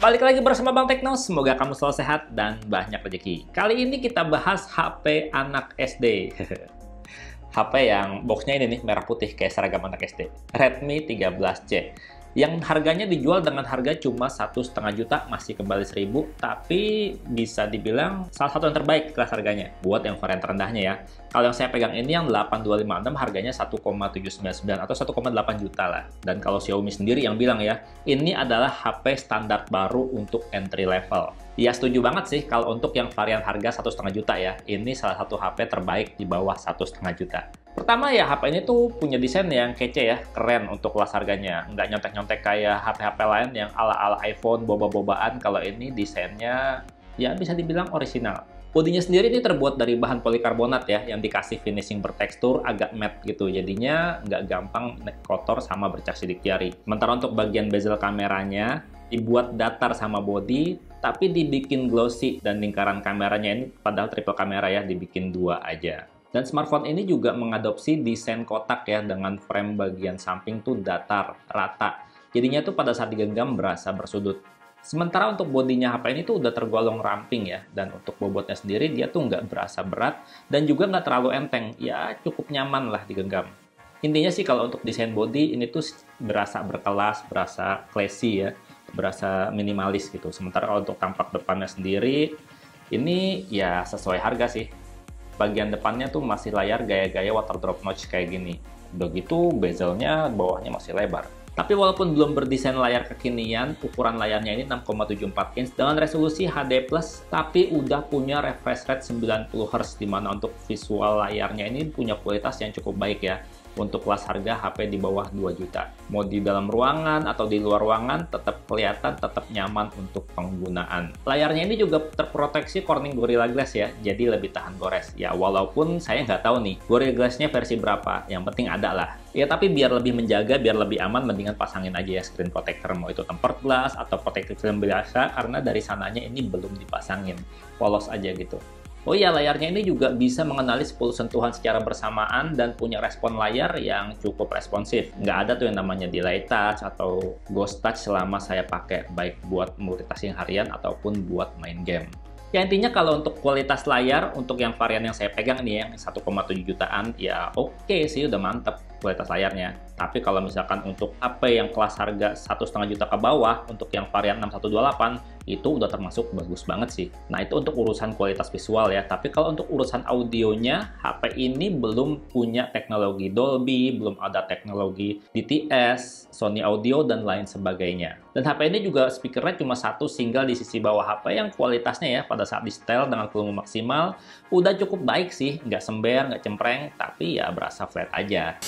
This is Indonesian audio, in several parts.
Balik lagi bersama Bang Tekno, semoga kamu selalu sehat dan banyak rezeki. Kali ini kita bahas HP anak SD. HP yang boxnya ini nih, merah putih kayak seragam anak SD. Redmi 13C. Yang harganya dijual dengan harga cuma 1,5 juta, masih kembali 1.000, tapi bisa dibilang salah satu yang terbaik kelas harganya, buat yang varian terendahnya ya. Kalau yang saya pegang ini yang 8256 harganya 1,799 atau 1,8 juta lah. Dan kalau Xiaomi sendiri yang bilang ya, ini adalah HP standar baru untuk entry level. Ya setuju banget sih kalau untuk yang varian harga 1,5 juta ya, ini salah satu HP terbaik di bawah 1,5 juta. Pertama ya, HP ini tuh punya desain yang kece ya, keren untuk kelas harganya. Nggak nyontek-nyontek kayak HP-HP lain yang ala-ala iPhone, boba-bobaan. Kalau ini desainnya ya bisa dibilang orisinal. Bodinya sendiri ini terbuat dari bahan polikarbonat ya, yang dikasih finishing bertekstur agak matte gitu. Jadinya nggak gampang kotor sama bercak sidik jari. Sementara untuk bagian bezel kameranya, dibuat datar sama body, tapi dibikin glossy. Dan lingkaran kameranya ini padahal triple kamera ya, dibikin 2 aja. Dan smartphone ini juga mengadopsi desain kotak ya, dengan frame bagian samping tuh datar, rata. Jadinya tuh pada saat digenggam berasa bersudut. Sementara untuk bodinya HP ini tuh udah tergolong ramping ya, dan untuk bobotnya sendiri dia tuh nggak berasa berat, dan juga nggak terlalu enteng, ya cukup nyaman lah digenggam. Intinya sih kalau untuk desain body ini tuh berasa berkelas, berasa classy ya, berasa minimalis gitu. Sementara kalau untuk tampak depannya sendiri, ini ya sesuai harga sih. Bagian depannya tuh masih layar gaya-gaya water drop notch kayak gini. Udah gitu bezelnya bawahnya masih lebar. Tapi walaupun belum berdesain layar kekinian, ukuran layarnya ini 6,74 inch dengan resolusi HD+, tapi udah punya refresh rate 90 Hz, dimana untuk visual layarnya ini punya kualitas yang cukup baik ya. Untuk kelas harga HP di bawah 2 juta. Mau di dalam ruangan atau di luar ruangan tetap kelihatan, tetap nyaman untuk penggunaan. Layarnya ini juga terproteksi Corning Gorilla Glass ya, jadi lebih tahan gores. Ya walaupun saya nggak tahu nih Gorilla Glass-nya versi berapa, yang penting ada lah. Ya tapi biar lebih menjaga, biar lebih aman, mendingan pasangin aja ya screen protector, mau itu tempered glass atau protective film biasa, karena dari sananya ini belum dipasangin, polos aja gitu. Oh iya, layarnya ini juga bisa mengenali 10 sentuhan secara bersamaan dan punya respon layar yang cukup responsif. Nggak ada tuh yang namanya delay touch atau ghost touch selama saya pakai, baik buat multitasking harian ataupun buat main game. Ya intinya kalau untuk kualitas layar, untuk yang varian yang saya pegang nih yang 1,7 jutaan, ya oke sih, udah mantep kualitas layarnya. Tapi kalau misalkan untuk HP yang kelas harga 1,5 juta ke bawah, untuk yang varian 6128, itu udah termasuk bagus banget sih. Nah itu untuk urusan kualitas visual ya. Tapi kalau untuk urusan audionya, HP ini belum punya teknologi Dolby, belum ada teknologi DTS, Sony Audio, dan lain sebagainya. Dan HP ini juga speakernya cuma satu single di sisi bawah HP yang kualitasnya ya pada saat di setel dengan volume maksimal udah cukup baik sih, nggak sember, nggak cempreng, tapi ya berasa flat aja.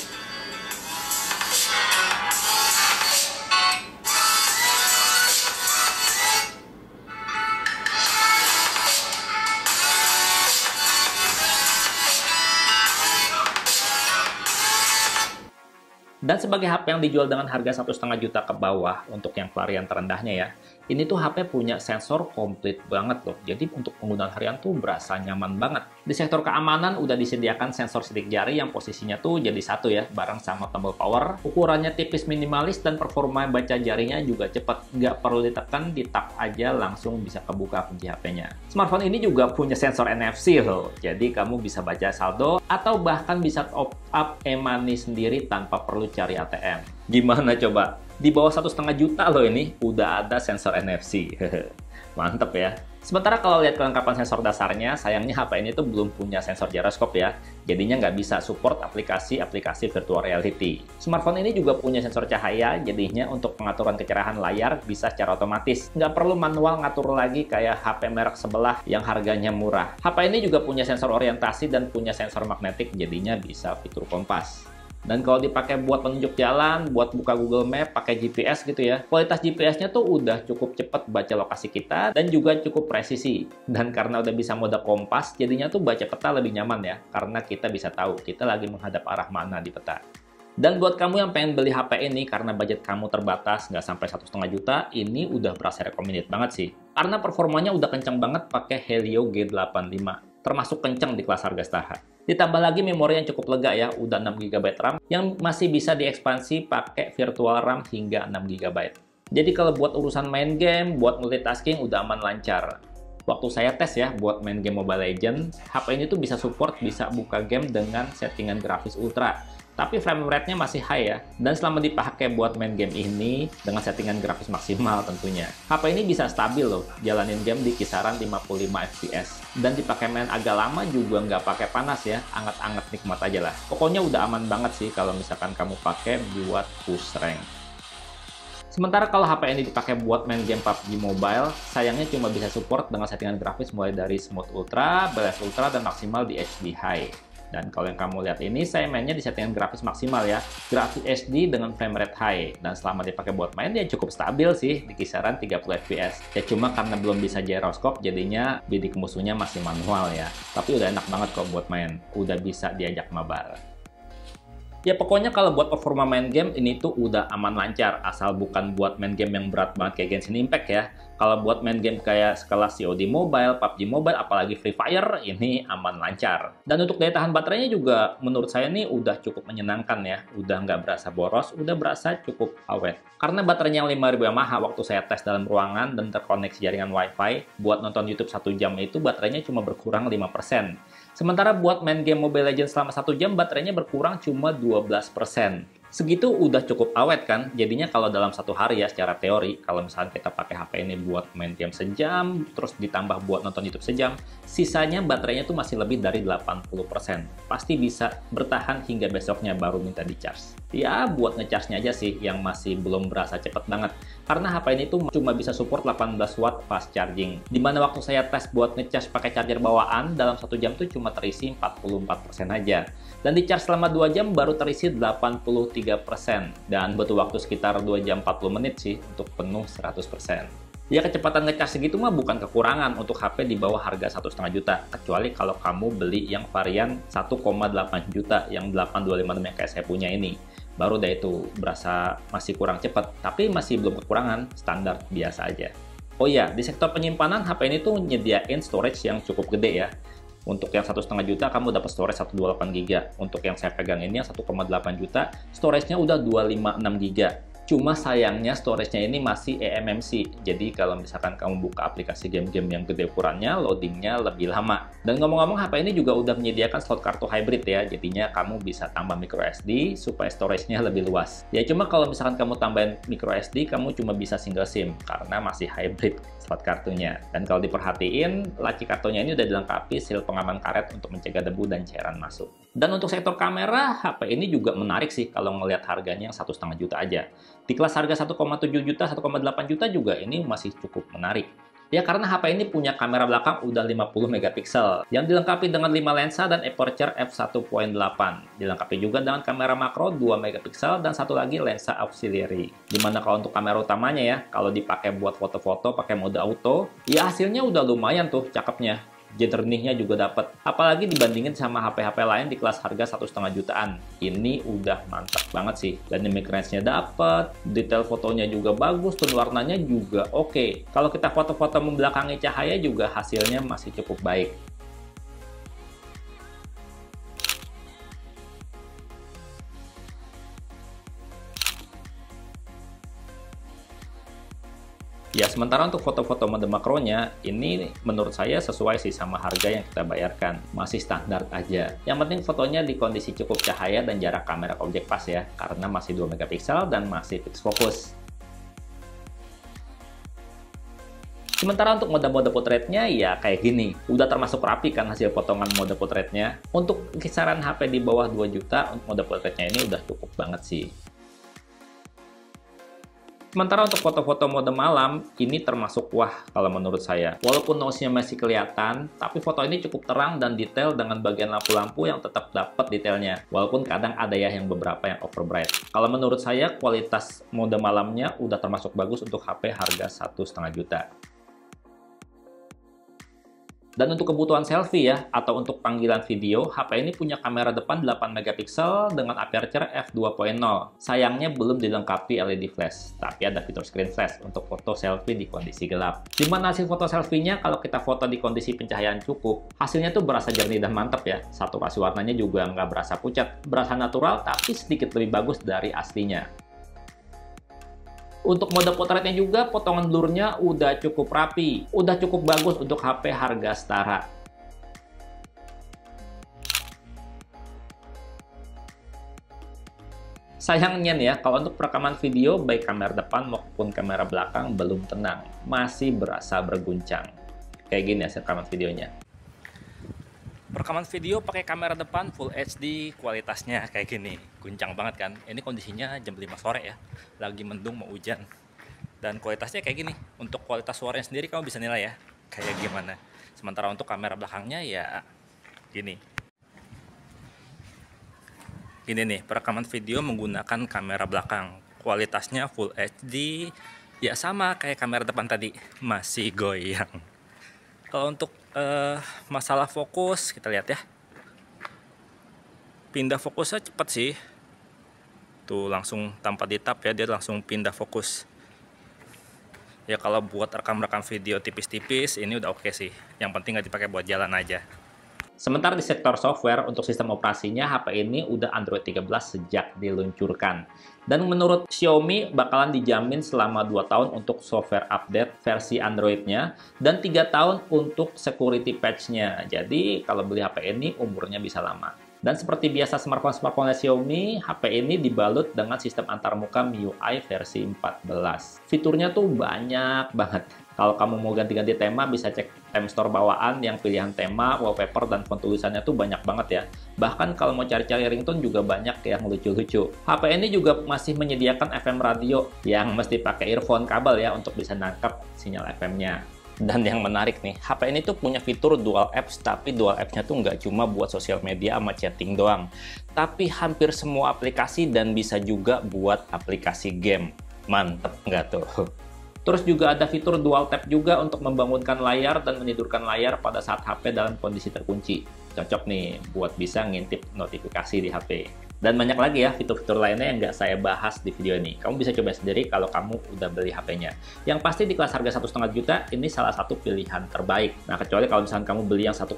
Dan sebagai HP yang dijual dengan harga 1,5 juta ke bawah untuk yang varian terendahnya ya, ini tuh HP punya sensor komplit banget loh. Jadi untuk penggunaan harian tuh berasa nyaman banget. Di sektor keamanan udah disediakan sensor sidik jari yang posisinya tuh jadi satu ya, bareng sama tombol power. Ukurannya tipis minimalis dan performa baca jarinya juga cepat. Nggak perlu ditekan, ditap aja langsung bisa kebuka kunci HP-nya. Smartphone ini juga punya sensor NFC loh. Jadi kamu bisa baca saldo atau bahkan bisa top up e-money sendiri tanpa perlu cari ATM. Gimana coba? Di bawah 1,5 juta loh ini, udah ada sensor NFC. Mantep ya. Sementara kalau lihat kelengkapan sensor dasarnya, sayangnya HP ini tuh belum punya sensor gyroscope ya. Jadinya nggak bisa support aplikasi-aplikasi virtual reality. Smartphone ini juga punya sensor cahaya, jadinya untuk pengaturan kecerahan layar bisa secara otomatis. Nggak perlu manual ngatur lagi kayak HP merek sebelah yang harganya murah. HP ini juga punya sensor orientasi dan punya sensor magnetik, jadinya bisa fitur kompas. Dan kalau dipakai buat penunjuk jalan, buat buka Google Map, pakai GPS gitu ya, kualitas GPS-nya tuh udah cukup cepat baca lokasi kita dan juga cukup presisi. Dan karena udah bisa mode kompas, jadinya tuh baca peta lebih nyaman ya, karena kita bisa tahu kita lagi menghadap arah mana di peta. Dan buat kamu yang pengen beli HP ini karena budget kamu terbatas, nggak sampai 1,5 juta, ini udah berasa recommended banget sih. Karena performanya udah kencang banget pakai Helio G85, termasuk kencang di kelas harga staha. Ditambah lagi memori yang cukup lega ya, udah 6 GB RAM yang masih bisa diekspansi pakai virtual RAM hingga 6 GB. Jadi kalau buat urusan main game, buat multitasking udah aman lancar. Waktu saya tes ya buat main game Mobile Legends, HP ini tuh bisa support, bisa buka game dengan settingan grafis ultra. Tapi frame rate-nya masih high ya. Dan selama dipakai buat main game ini, dengan settingan grafis maksimal tentunya. HP ini bisa stabil loh, jalanin game di kisaran 55 fps. Dan dipakai main agak lama juga nggak pakai panas ya, anget-anget nikmat aja lah. Pokoknya udah aman banget sih kalau misalkan kamu pakai buat push rank. Sementara kalau HP ini dipakai buat main game PUBG Mobile, sayangnya cuma bisa support dengan settingan grafis mulai dari Smooth Ultra, Balance Ultra, dan maksimal di HD High. Dan kalau yang kamu lihat ini, saya mainnya di settingan grafis maksimal ya, grafis HD dengan frame rate high. Dan selama dipakai buat main, dia cukup stabil sih, di kisaran 30 fps. Ya cuma karena belum bisa gyroscope, jadinya bidik musuhnya masih manual ya. Tapi udah enak banget kok buat main, udah bisa diajak mabar. Ya pokoknya kalau buat performa main game ini tuh udah aman lancar, asal bukan buat main game yang berat banget kayak Genshin Impact ya. Kalau buat main game kayak sekelas COD Mobile, PUBG Mobile, apalagi Free Fire, ini aman lancar. Dan untuk daya tahan baterainya juga menurut saya nih udah cukup menyenangkan ya. Udah nggak berasa boros, udah berasa cukup awet. Karena baterainya yang 5000 mAh waktu saya tes dalam ruangan dan terkoneksi jaringan Wi-Fi, buat nonton YouTube 1 jam itu baterainya cuma berkurang 5%. Sementara buat main game Mobile Legends selama 1 jam, baterainya berkurang cuma 12%. Segitu udah cukup awet kan? Jadinya kalau dalam 1 hari ya secara teori, kalau misalnya kita pakai HP ini buat main game sejam, terus ditambah buat nonton YouTube sejam, sisanya baterainya tuh masih lebih dari 80%. Pasti bisa bertahan hingga besoknya baru minta di-charge. Ya buat nge-charge-nya aja sih yang masih belum berasa cepet banget. Karena HP ini tuh cuma bisa support 18 watt fast charging. Dimana waktu saya tes buat nge-charge pakai charger bawaan, dalam 1 jam tuh cuma terisi 44% aja. Dan di-charge selama 2 jam baru terisi 83%. Dan butuh waktu sekitar 2 jam 40 menit sih untuk penuh 100%. Ya kecepatan nge-charge segitu mah bukan kekurangan untuk HP di bawah harga 1,5 juta. Kecuali kalau kamu beli yang varian 1,8 juta yang 8256 yang kayak saya punya ini. Baru deh itu berasa masih kurang cepat, tapi masih belum kekurangan, standar biasa aja. Oh iya, di sektor penyimpanan HP ini tuh nyediain storage yang cukup gede ya. Untuk yang 1,5 juta kamu dapat storage 128 GB. Untuk yang saya pegang ini yang 1,8 juta, storage-nya udah 256 GB. Cuma sayangnya storage-nya ini masih eMMC. Jadi kalau misalkan kamu buka aplikasi game-game yang gede ukurannya, loading-nya lebih lama. Dan ngomong-ngomong, HP ini juga udah menyediakan slot kartu hybrid ya. Jadinya kamu bisa tambah microSD supaya storage-nya lebih luas. Ya cuma kalau misalkan kamu tambahin microSD, kamu cuma bisa single SIM karena masih hybrid slot kartunya. Dan kalau diperhatiin, laci kartunya ini udah dilengkapi seal pengaman karet untuk mencegah debu dan cairan masuk. Dan untuk sektor kamera, HP ini juga menarik sih kalau ngelihat harganya yang 1,5 juta aja. Di kelas harga 1,7 juta, 1,8 juta juga ini masih cukup menarik. Ya karena HP ini punya kamera belakang udah 50 megapiksel yang dilengkapi dengan 5 lensa dan aperture f1.8. Dilengkapi juga dengan kamera makro 2 megapiksel dan satu lagi lensa auxiliary. Dimana kalau untuk kamera utamanya ya, kalau dipakai buat foto-foto pakai mode auto, ya hasilnya udah lumayan tuh cakepnya. Jernihnya juga dapat, apalagi dibandingin sama HP-HP lain di kelas harga 1,5 jutaan. Ini udah mantap banget sih. Dan image range-nya dapat, detail fotonya juga bagus, tone warnanya juga oke. Kalau kita foto-foto membelakangi cahaya juga hasilnya masih cukup baik. Ya, sementara untuk foto-foto mode makronya, ini menurut saya sesuai sih sama harga yang kita bayarkan. Masih standar aja. Yang penting fotonya di kondisi cukup cahaya dan jarak kamera ke objek pas ya, karena masih 2 megapiksel dan masih fixed focus. Sementara untuk mode-mode potretnya ya kayak gini. Udah termasuk rapi kan hasil potongan mode potretnya. Untuk kisaran HP di bawah 2 juta, untuk mode potretnya ini udah cukup banget sih. Sementara untuk foto-foto mode malam, ini termasuk wah kalau menurut saya. Walaupun nose-nya masih kelihatan, tapi foto ini cukup terang dan detail dengan bagian lampu-lampu yang tetap dapat detailnya. Walaupun kadang ada ya yang beberapa yang overbright. Kalau menurut saya, kualitas mode malamnya udah termasuk bagus untuk HP harga 1,5 juta. Dan untuk kebutuhan selfie ya, atau untuk panggilan video, HP ini punya kamera depan 8 megapiksel dengan aperture f2.0. Sayangnya belum dilengkapi LED flash, tapi ada fitur screen flash untuk foto selfie di kondisi gelap. Dimana hasil foto selfie-nya kalau kita foto di kondisi pencahayaan cukup, hasilnya tuh berasa jernih dan mantap ya. Saturasi warnanya juga nggak berasa pucat, berasa natural tapi sedikit lebih bagus dari aslinya. Untuk mode potretnya juga, potongan blurnya udah cukup rapi, udah cukup bagus untuk HP harga setara. Sayangnya nih ya, kalau untuk perekaman video, baik kamera depan maupun kamera belakang belum tenang, masih berasa berguncang. Kayak gini ya rekaman videonya. Perekaman video pakai kamera depan Full HD, kualitasnya kayak gini, guncang banget kan. Ini kondisinya jam 5 sore ya, lagi mendung mau hujan. Dan kualitasnya kayak gini. Untuk kualitas suaranya sendiri kamu bisa nilai ya, kayak gimana. Sementara untuk kamera belakangnya ya gini. Ini nih, perekaman video menggunakan kamera belakang. Kualitasnya Full HD, ya sama kayak kamera depan tadi, masih goyang. Kalau untuk masalah fokus, kita lihat ya. Pindah fokusnya cepat sih. Tuh langsung tanpa ditap ya, dia langsung pindah fokus. Ya kalau buat rekam-rekam video tipis-tipis, ini udah oke sih. Yang penting nggak dipakai buat jalan aja. Sementara di sektor software, untuk sistem operasinya, HP ini udah Android 13 sejak diluncurkan. Dan menurut Xiaomi, bakalan dijamin selama 2 tahun untuk software update versi Android-nya, dan 3 tahun untuk security patch-nya. Jadi, kalau beli HP ini, umurnya bisa lama. Dan seperti biasa smartphone-smartphone Xiaomi, HP ini dibalut dengan sistem antarmuka MIUI versi 14. Fiturnya tuh banyak banget. Kalau kamu mau ganti-ganti tema, bisa cek Theme Store bawaan yang pilihan tema, wallpaper, dan font tulisannya tuh banyak banget ya. Bahkan kalau mau cari-cari ringtone juga banyak yang lucu-lucu. HP ini juga masih menyediakan FM radio yang mesti pakai earphone kabel ya untuk bisa nangkap sinyal FM-nya. Dan yang menarik nih, HP ini tuh punya fitur dual apps, tapi dual apps-nya tuh nggak cuma buat sosial media sama chatting doang. Tapi hampir semua aplikasi dan bisa juga buat aplikasi game. Mantep nggak tuh? Terus juga ada fitur dual tap juga untuk membangunkan layar dan menidurkan layar pada saat HP dalam kondisi terkunci. Cocok nih buat bisa ngintip notifikasi di HP. Dan banyak lagi ya fitur-fitur lainnya yang nggak saya bahas di video ini. Kamu bisa coba sendiri kalau kamu udah beli HP-nya. Yang pasti di kelas harga 1,5 juta, ini salah satu pilihan terbaik. Nah, kecuali kalau misalnya kamu beli yang 1,8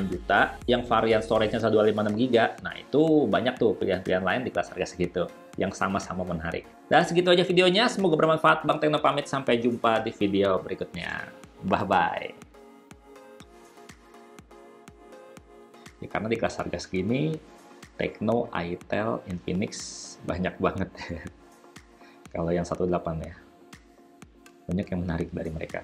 juta, yang varian storage-nya 126 GB, nah itu banyak tuh pilihan-pilihan lain di kelas harga segitu, yang sama-sama menarik. Dan segitu aja videonya, semoga bermanfaat. Bang Tekno pamit, sampai jumpa di video berikutnya. Bye-bye. Ya, karena di kelas harga segini, Tekno, Itel, Infinix banyak banget. Kalau yang 18 ya, banyak yang menarik dari mereka.